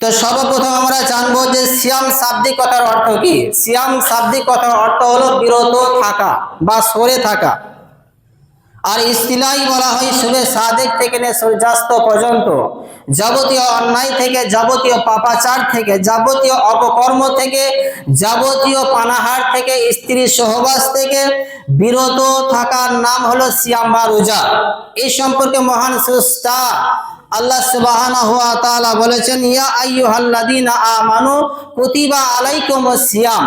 তো সর্বপ্রথম আমরা জানবো যে সিয়াম শাব্দিক কথার অর্থ কি। সিয়াম শাব্দিক কথার অর্থ হলো বিরত থাকা বা সরে থাকা। আর ইস্তিলাহি বলা হয় শুভে সাদেক থেকে নিয়ে সূর্যাস্ত পর্যন্ত যাবতীয় অন্যায় থেকে, যাবতীয় পাপাচার থেকে, যাবতীয় অপকর্ম থেকে, যাবতীয় পানাহার থেকে, স্ত্রী সহবাস থেকে বিরত থাকার নাম হলো সিয়াম বা রোজা। এই সম্পর্কে মহান স্রষ্টা আল্লাহ সুবহানাহু ওয়া তাআলা বলেছেন, ইয়া আইয়ুহাল্লাযীনা আমানু কুতিবা আলাইকুমুস সিয়াম।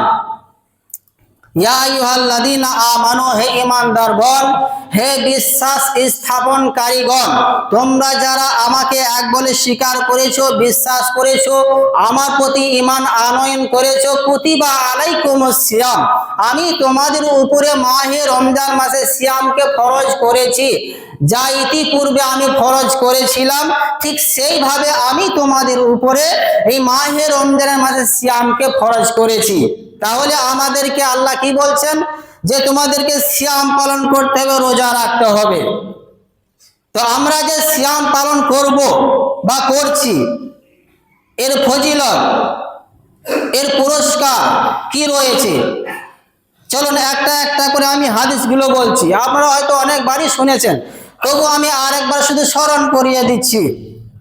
ইয়া আইয়ুহাল্লাযীনা আমানু, হে ঈমানদারগণ, হে বিশ্বাস স্থাপনকারীগণ, তোমরা যারা আমাকে এক বলে স্বীকার করেছো, বিশ্বাস করেছো, আমার প্রতি ঈমান আনয়ন করেছো, কুতিবা আলাইকুমুস সিয়াম, আমি তোমাদের উপরে মাহে রমজান মাসে সিয়ামকে ফরজ করেছি। যা ইতিপূর্বে আমি ফরজ করেছিলাম ঠিক সেইভাবে আমি তোমাদের উপরে এই মাহে রমজানের মাসে সিয়ামকে ফরজ করেছি। তাহলে আমাদেরকে আল্লাহ কি বলছেন? যে তোমাদেরকে সিয়াম পালন করতে হবে, রোজা রাখতে হবে। তো আমরা যে সিয়াম পালন করব বা করছি, এর ফজিলত, এর পুরস্কার কি রয়েছে, চলুন একটা একটা করে আমি হাদিসগুলো বলছি। আপনারা হয়তো অনেকবারই শুনেছেন, তবু আমি আরেকবার শুধু স্মরণ করিয়ে দিচ্ছি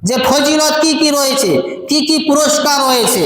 যে ফজিলত কি কি রয়েছে, কি কি পুরস্কার রয়েছে।